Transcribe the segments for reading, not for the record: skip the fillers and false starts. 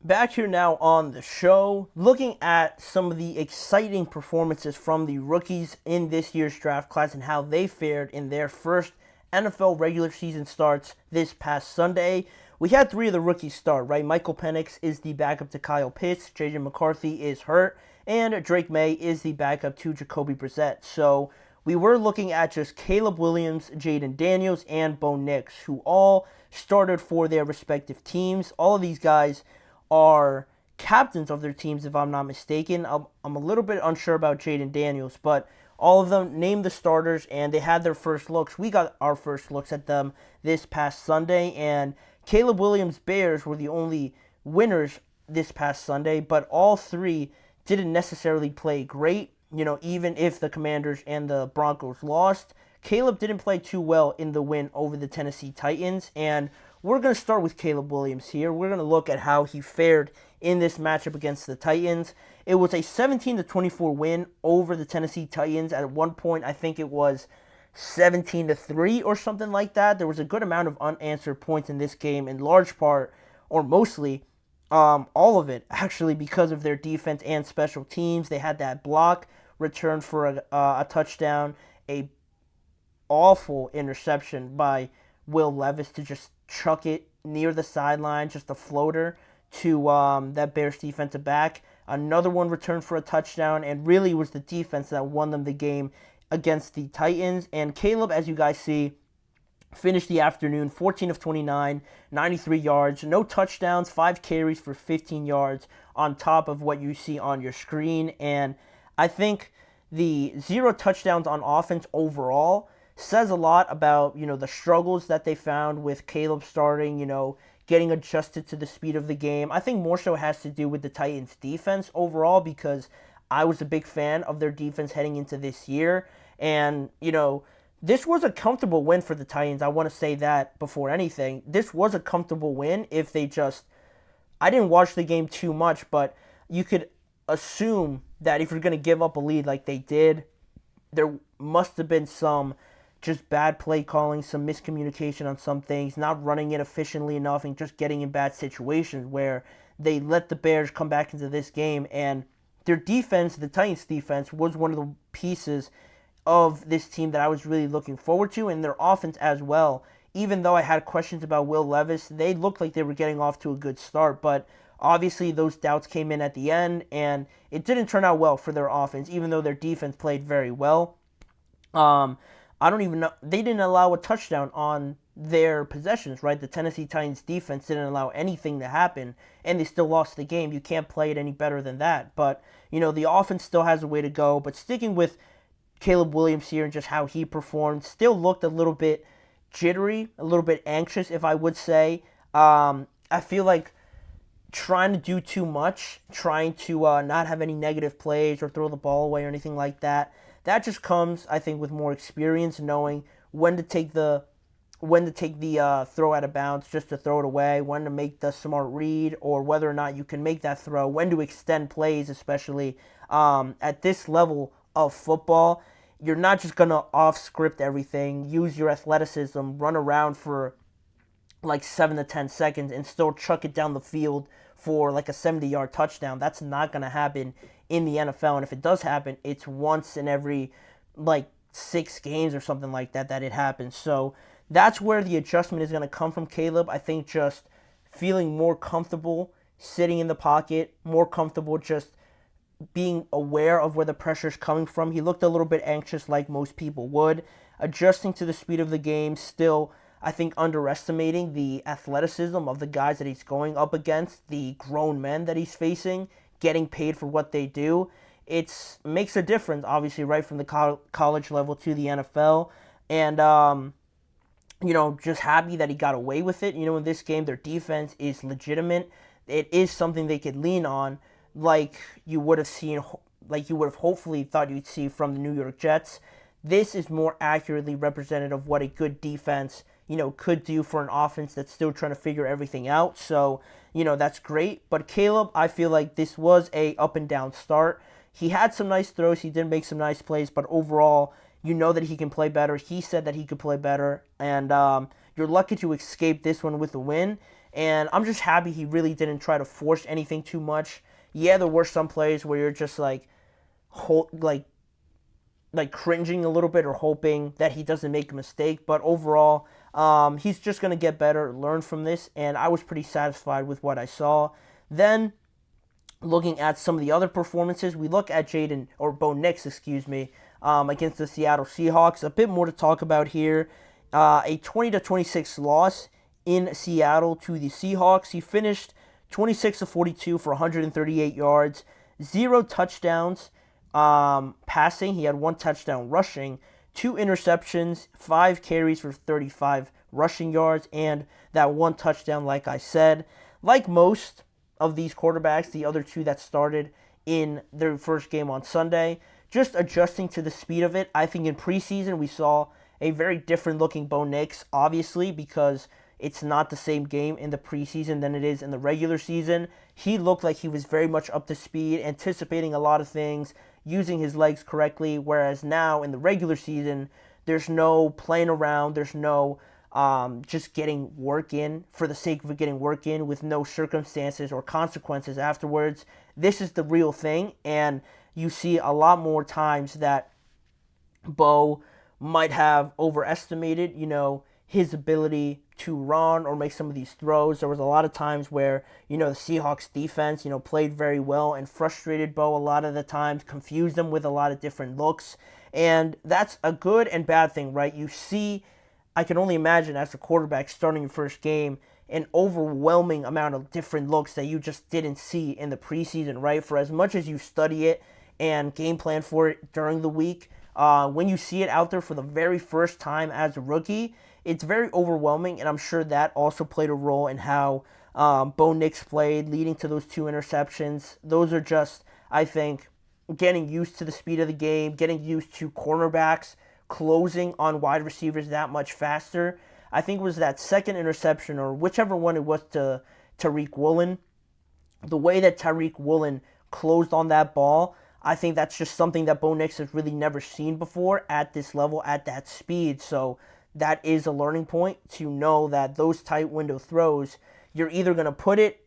Back here now on the show, looking at some of the exciting performances from the rookies in this year's draft class and how they fared in their first NFL regular season starts this past Sunday. We had three of the rookies start, right? Michael Penix is the backup to Kyle Pitts, JJ McCarthy is hurt, and Drake May is the backup to Jacoby Brissett. So we were looking at just Caleb Williams, Jayden Daniels, and Bo Nix, who all started for their respective teams. All of these guys are captains of their teams, if I'm not mistaken. I'm a little bit unsure about Jayden Daniels, but all of them named the starters, and they had their first looks. We got our first looks at them this past Sunday, and Caleb Williams' Bears were the only winners this past Sunday, but all three didn't necessarily play great. Even if the Commanders and the Broncos lost, Caleb didn't play too well in the win over the Tennessee Titans, and we're going to start with Caleb Williams here. We're going to look at how he fared in this matchup against the Titans. It was a 17-24 win over the Tennessee Titans. At one point, I think it was 17-3 or something like that. There was a good amount of unanswered points in this game, in large part, or mostly, all of it, actually, because of their defense and special teams. They had that block return for a touchdown, a awful interception by Will Levis to just chuck it near the sideline, just a floater to that Bears defensive back. Another one returned for a touchdown, and really was the defense that won them the game against the Titans. And Caleb, as you guys see, finished the afternoon 14 of 29, 93 yards, no touchdowns, 5 carries for 15 yards on top of what you see on your screen. And I think the 0 touchdowns on offense overall says a lot about, the struggles that they found with Caleb starting, getting adjusted to the speed of the game. I think more so has to do with the Titans' defense overall, because I was a big fan of their defense heading into this year. And, this was a comfortable win for the Titans. I want to say that before anything. This was a comfortable win if they just... I didn't watch the game too much, but you could assume that if you're going to give up a lead like they did, there must have been some just bad play calling, some miscommunication on some things, not running it efficiently enough, and just getting in bad situations where they let the Bears come back into this game. And their defense, the Titans' defense, was one of the pieces of this team that I was really looking forward to, and their offense as well. Even though I had questions about Will Levis, they looked like they were getting off to a good start, but obviously those doubts came in at the end, and it didn't turn out well for their offense, even though their defense played very well. I don't even know. They didn't allow a touchdown on their possessions, right? The Tennessee Titans defense didn't allow anything to happen, and they still lost the game. You can't play it any better than that. But, the offense still has a way to go. But sticking with Caleb Williams here and just how he performed, still looked a little bit jittery, a little bit anxious, if I would say. I feel like trying to do too much, trying to not have any negative plays or throw the ball away or anything like that. That just comes, I think, with more experience, knowing when to take the throw out of bounds just to throw it away, when to make the smart read, or whether or not you can make that throw, when to extend plays, especially at this level of football. You're not just going to off-script everything, use your athleticism, run around for like 7 to 10 seconds and still chuck it down the field for like a 70-yard touchdown. That's not going to happen in the NFL, and if it does happen, it's once in every like 6 games or something like that it happens. So that's where the adjustment is going to come from Caleb. I think just feeling more comfortable sitting in the pocket, more comfortable just being aware of where the pressure is coming from. He looked a little bit anxious like most people would, adjusting to the speed of the game, still I think underestimating the athleticism of the guys that he's going up against, the grown men that he's facing, getting paid for what they do. It makes a difference, obviously, right from the college level to the NFL. And, just happy that he got away with it. In this game, their defense is legitimate. It is something they could lean on, like you would have hopefully thought you'd see from the New York Jets. This is more accurately representative of what a good defense, could do for an offense that's still trying to figure everything out. So, that's great. But Caleb, I feel like this was a up and down start. He had some nice throws. He did make some nice plays. But overall, that he can play better. He said that he could play better. And you're lucky to escape this one with a win. And I'm just happy he really didn't try to force anything too much. Yeah, there were some plays where you're just like, like cringing a little bit or hoping that he doesn't make a mistake. But overall, he's just going to get better, learn from this, and I was pretty satisfied with what I saw. Then, looking at some of the other performances, we look at Bo Nix, against the Seattle Seahawks. A bit more to talk about here. A 20-26 loss in Seattle to the Seahawks. He finished 26-42 for 138 yards, 0 touchdowns. Passing, he had 1 touchdown rushing, 2 interceptions, 5 carries for 35 rushing yards, and that 1 touchdown, like I said. Like most of these quarterbacks, the other 2 that started in their first game on Sunday, just adjusting to the speed of it. I think in preseason we saw a very different looking Bo Nix, obviously, because it's not the same game in the preseason than it is in the regular season. He looked like he was very much up to speed, anticipating a lot of things, using his legs correctly, whereas now in the regular season, there's no playing around, there's no just getting work in for the sake of getting work in with no circumstances or consequences afterwards. This is the real thing, and you see a lot more times that Bo might have overestimated, his ability to run or make some of these throws. There was a lot of times where, the Seahawks defense, played very well and frustrated Bo a lot of the times, confused him with a lot of different looks. And that's a good and bad thing, right? You see, I can only imagine as a quarterback starting your first game, an overwhelming amount of different looks that you just didn't see in the preseason, right? For as much as you study it and game plan for it during the week, when you see it out there for the very first time as a rookie, it's very overwhelming, and I'm sure that also played a role in how Bo Nix played, leading to those 2 interceptions. Those are just, I think, getting used to the speed of the game, getting used to cornerbacks closing on wide receivers that much faster. I think it was that second interception, or whichever one it was, to Tariq Woolen. The way that Tariq Woolen closed on that ball, I think that's just something that Bo Nix has really never seen before at this level, at that speed. So that is a learning point to know that those tight window throws, you're either going to put it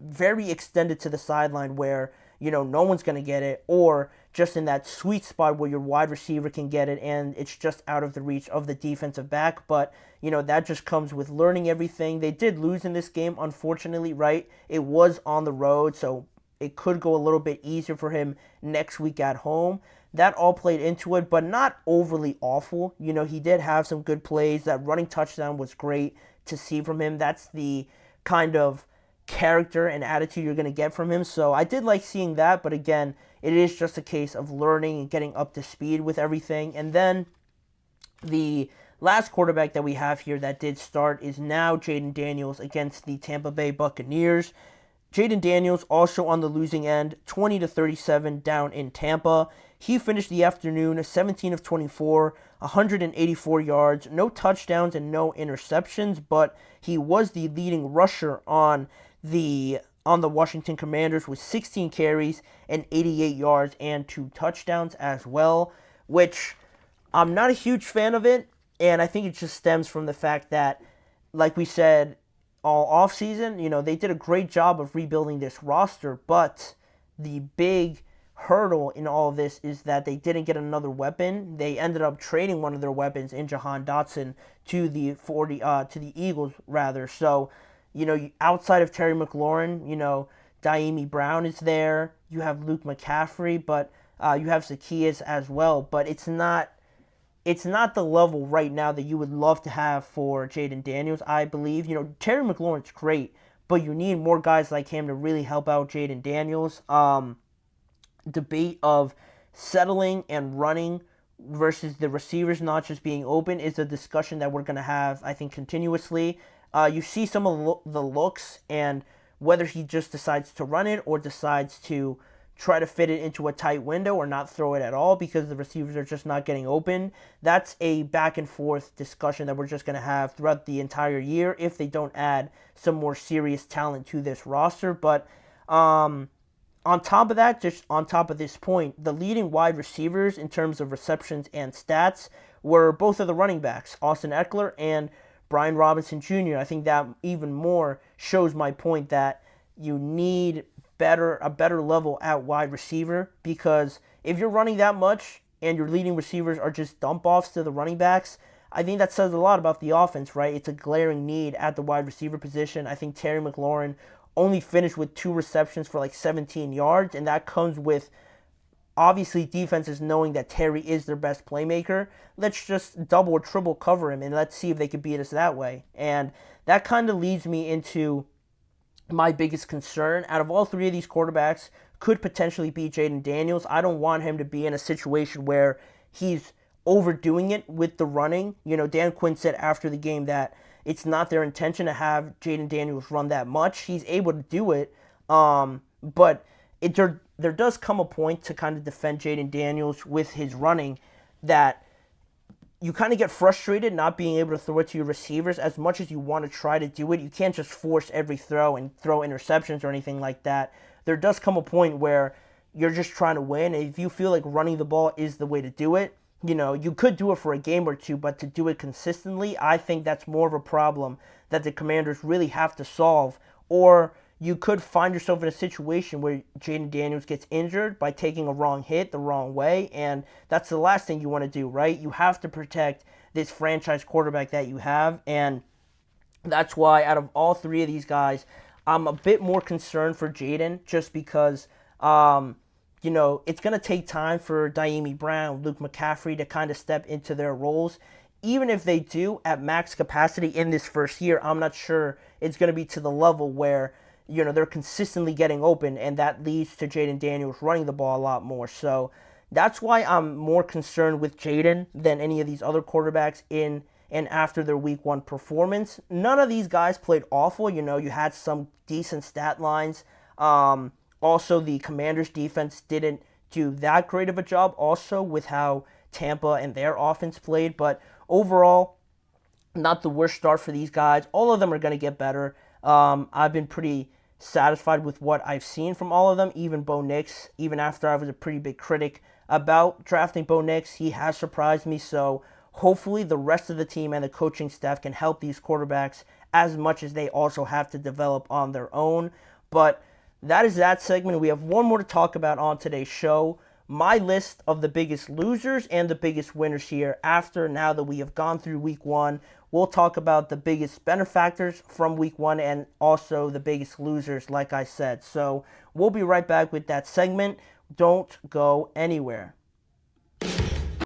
very extended to the sideline where, no one's going to get it, or just in that sweet spot where your wide receiver can get it and it's just out of the reach of the defensive back. But, that just comes with learning everything. They did lose in this game, unfortunately, right? It was on the road, so it could go a little bit easier for him next week at home. That all played into it, but not overly awful. He did have some good plays. That running touchdown was great to see from him. That's the kind of character and attitude you're going to get from him. So I did like seeing that, but again, it is just a case of learning and getting up to speed with everything. And then the last quarterback that we have here that did start is now Jayden Daniels against the Tampa Bay Buccaneers. Jayden Daniels also on the losing end, 20-37 down in Tampa. He finished the afternoon 17 of 24, 184 yards, no touchdowns and no interceptions, but he was the leading rusher on the Washington Commanders with 16 carries and 88 yards and 2 touchdowns as well, which I'm not a huge fan of it, and I think it just stems from the fact that, like we said, all offseason, they did a great job of rebuilding this roster, but the big hurdle in all of this is that they didn't get another weapon. They ended up trading one of their weapons in Jahan Dotson to the Eagles rather. So, outside of Terry McLaurin, Daimi Brown is there. You have Luke McCaffrey, but you have Zacchaeus as well. But it's not the level right now that you would love to have for Jayden Daniels, I believe. Terry McLaurin's great, but you need more guys like him to really help out Jayden Daniels. Debate of settling and running versus the receivers not just being open is a discussion that we're going to have, I think, continuously. You see some of the looks and whether he just decides to run it or decides to try to fit it into a tight window or not throw it at all because the receivers are just not getting open. That's a back and forth discussion that we're just going to have throughout the entire year if they don't add some more serious talent to this roster. But on top of that, just on top of this point, the leading wide receivers in terms of receptions and stats were both of the running backs, Austin Eckler and Brian Robinson Jr., I think that even more shows my point that you need a better level at wide receiver, because if you're running that much and your leading receivers are just dump offs to the running backs, I think that says a lot about the offense, right? It's a glaring need at the wide receiver position. I think Terry McLaurin only finished with 2 receptions for like 17 yards, and that comes with obviously defenses knowing that Terry is their best playmaker. Let's just double or triple cover him and let's see if they can beat us that way. And that kind of leads me into my biggest concern. Out of all 3 of these quarterbacks, could potentially be Jayden Daniels. I don't want him to be in a situation where he's overdoing it with the running. Dan Quinn said after the game that it's not their intention to have Jayden Daniels run that much. He's able to do it, but there does come a point to kind of defend Jayden Daniels with his running that you kind of get frustrated not being able to throw it to your receivers as much as you want to try to do it. You can't just force every throw and throw interceptions or anything like that. There does come a point where you're just trying to win, and if you feel like running the ball is the way to do it, you could do it for a game or two, but to do it consistently, I think that's more of a problem that the Commanders really have to solve. Or you could find yourself in a situation where Jayden Daniels gets injured by taking a wrong hit the wrong way, and that's the last thing you want to do, right? You have to protect this franchise quarterback that you have, and that's why out of all 3 of these guys, I'm a bit more concerned for Jayden, just because it's going to take time for Diami Brown, Luke McCaffrey to kind of step into their roles. Even if they do at max capacity in this first year, I'm not sure it's going to be to the level where, they're consistently getting open, and that leads to Jayden Daniels running the ball a lot more. So that's why I'm more concerned with Jayden than any of these other quarterbacks in and after their week 1 performance. None of these guys played awful. You had some decent stat lines. Also, the Commanders' defense didn't do that great of a job also with how Tampa and their offense played. But overall, not the worst start for these guys. All of them are going to get better. I've been pretty satisfied with what I've seen from all of them, even Bo Nix. Even after I was a pretty big critic about drafting Bo Nix, he has surprised me. So hopefully the rest of the team and the coaching staff can help these quarterbacks as much as they also have to develop on their own. But that is that segment. We have one more to talk about on today's show. My list of the biggest losers and the biggest winners here now that we have gone through week 1. We'll talk about the biggest benefactors from week 1 and also the biggest losers, like I said. So we'll be right back with that segment. Don't go anywhere.